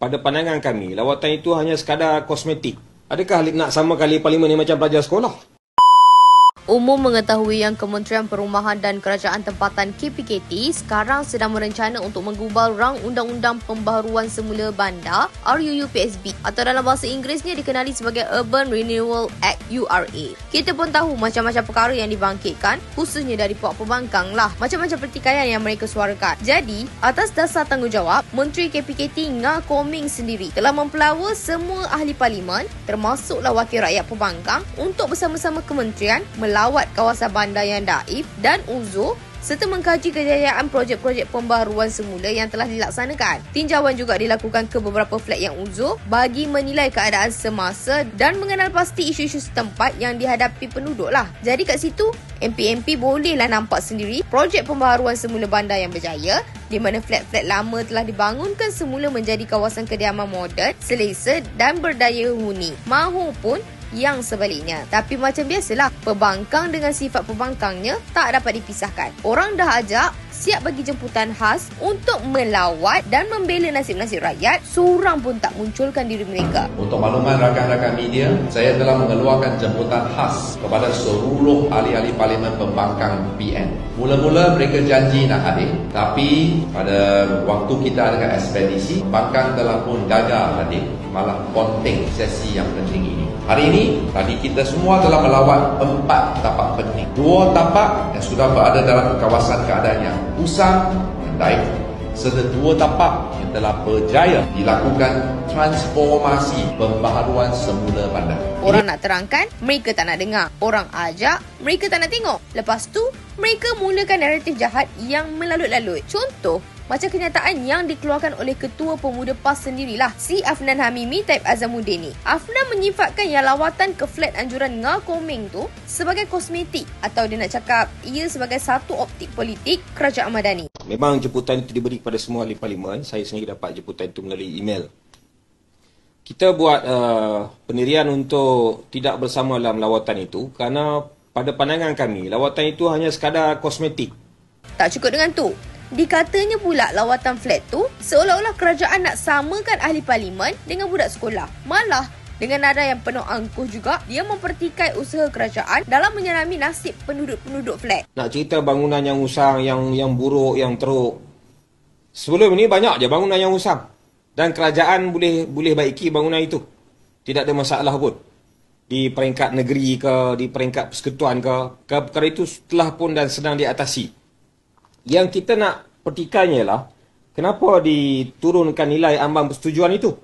pada pandangan kami, lawatan itu hanya sekadar kosmetik. Adakah nak sama kali parlimen ni macam pelajar sekolah? Umum mengetahui yang Kementerian Perumahan dan Kerajaan Tempatan KPKT sekarang sedang merencana untuk menggubal rang Undang-Undang Pembaharuan Semula Bandar RUUPSB atau dalam bahasa Inggerisnya dikenali sebagai Urban Renewal Act URA. Kita pun tahu macam-macam perkara yang dibangkitkan khususnya dari pihak pembangkang lah, macam-macam pertikaian yang mereka suarakan. Jadi, atas dasar tanggungjawab, Menteri KPKT Ngah Koming sendiri telah mempelawa semua ahli parlimen termasuklah wakil rakyat pembangkang untuk bersama-sama kementerian melawat kawasan bandar yang daif dan uzur serta mengkaji kejayaan projek-projek pembaharuan semula yang telah dilaksanakan. Tinjauan juga dilakukan ke beberapa flat yang uzur bagi menilai keadaan semasa dan mengenal pasti isu-isu setempat yang dihadapi penduduk lah. Jadi kat situ, MP-MP bolehlah nampak sendiri projek pembaharuan semula bandar yang berjaya di mana flat-flat lama telah dibangunkan semula menjadi kawasan kediaman moden, selesa dan berdaya huni. Mahupun yang sebaliknya. Tapi macam biasalah, pembangkang dengan sifat pembangkangnya tak dapat dipisahkan. Orang dah ajak, siap bagi jemputan khas untuk melawat dan membela nasib-nasib rakyat, seorang pun tak munculkan diri mereka. Untuk makluman rakan-rakan media, saya telah mengeluarkan jemputan khas kepada seluruh ahli-ahli parlimen pembangkang PN. Mula-mula mereka janji nak hadir, tapi pada waktu kita ada ekspedisi, pembangkang telah pun gagal hadir, malah ponteng sesi yang penting ini. Hari ini, tadi kita semua telah melawat 4 tapak penting. 2 tapak yang sudah berada dalam kawasan keadaan yang usang dan daif, serta 2 tapak yang telah berjaya dilakukan transformasi pembaharuan semula bandar. Orang nak terangkan, mereka tak nak dengar. Orang ajak, mereka tak nak tengok. Lepas tu, mereka mulakan naratif jahat yang melalut-lalut. Contoh, macam kenyataan yang dikeluarkan oleh Ketua Pemuda PAS sendirilah, si Afnan Hamimi Taib Azamuddin ni. Afnan menyifatkan yang lawatan ke flat anjuran Ngah Koming tu sebagai kosmetik, atau dia nak cakap ia sebagai satu optik politik kerajaan Madani. Memang jemputan itu diberi kepada semua ahli parlimen. Saya sendiri dapat jemputan itu melalui email. Kita buat pendirian untuk tidak bersama dalam lawatan itu kerana pada pandangan kami, lawatan itu hanya sekadar kosmetik. Tak cukup dengan tu, dikatanya pula lawatan flat tu seolah-olah kerajaan nak samakan ahli parlimen dengan budak sekolah. Malah, dengan nada yang penuh angkuh juga, dia mempertikai usaha kerajaan dalam menyelami nasib penduduk-penduduk flat. Nak cerita bangunan yang usang, yang buruk, yang teruk. Sebelum ini banyak je bangunan yang usang. Dan kerajaan boleh baiki bangunan itu. Tidak ada masalah pun. Di peringkat negeri ke, di peringkat persekutuan ke, perkara itu telah pun dan sedang diatasi. Yang kita nak pertikainya ialah kenapa diturunkan nilai ambang persetujuan itu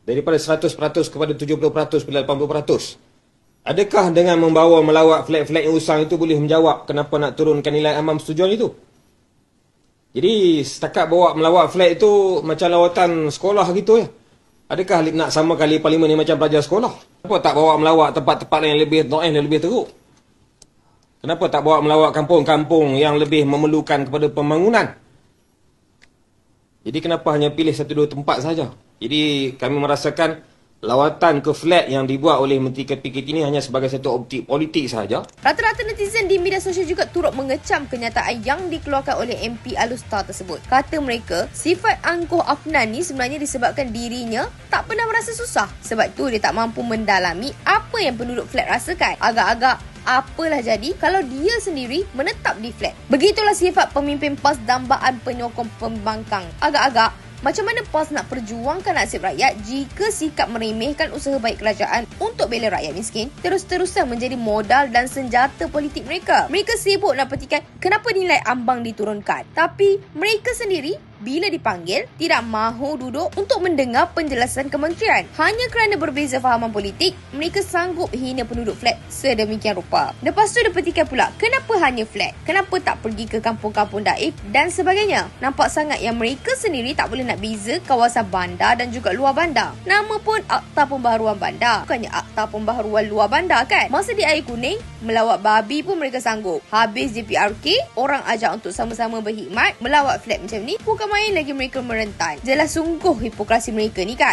daripada 100% kepada 70% kepada 80%. Adakah dengan melawat flat-flat yang usang itu boleh menjawab kenapa nak turunkan nilai ambang persetujuan itu? Jadi setakat bawa melawat flat itu macam lawatan sekolah gitu ya. Adakah nak sama kali parlimen ni macam pelajar sekolah? Kenapa tak bawa melawat tempat-tempat yang lebih noen, yang lebih teruk? Kenapa tak bawa melawat kampung-kampung yang lebih memerlukan kepada pembangunan? Jadi kenapa hanya pilih 1-2 tempat saja? Jadi kami merasakan lawatan ke flat yang dibuat oleh Menteri KPKT ini hanya sebagai satu optik politik sahaja. Rata-rata netizen di media sosial juga turut mengecam kenyataan yang dikeluarkan oleh MP Alustar tersebut. Kata mereka, sifat angkuh Afnan ni sebenarnya disebabkan dirinya tak pernah merasa susah. Sebab tu dia tak mampu mendalami apa yang penduduk flat rasakan. Agak-agak apalah jadi kalau dia sendiri menetap di flat. Begitulah sifat pemimpin PAS dambaan penyokong pembangkang. Agak-agak macam mana PAS nak perjuangkan nasib rakyat jika sikap meremehkan usaha baik kerajaan untuk bela rakyat miskin terus-terusan menjadi modal dan senjata politik mereka? Mereka sibuk nak petikai kenapa nilai ambang diturunkan, tapi mereka sendiri bila dipanggil tidak mahu duduk untuk mendengar penjelasan kementerian. Hanya kerana berbeza fahaman politik, mereka sanggup hina penduduk flat sedemikian rupa. Lepas tu dia petikai pula, kenapa hanya flat? Kenapa tak pergi ke kampung-kampung daif dan sebagainya? Nampak sangat yang mereka sendiri tak boleh nak beza kawasan bandar dan juga luar bandar. Nama pun Akta Pembaharuan Bandar, bukannya Akta Pembaharuan Luar Bandar kan? Masa di Air Kuning, melawat babi pun mereka sanggup. Habis JPRK, orang ajak untuk sama-sama berkhidmat, melawat flat macam ni, bukan main lagi mereka merentan. Jelas sungguh hipokrasi mereka ni kan.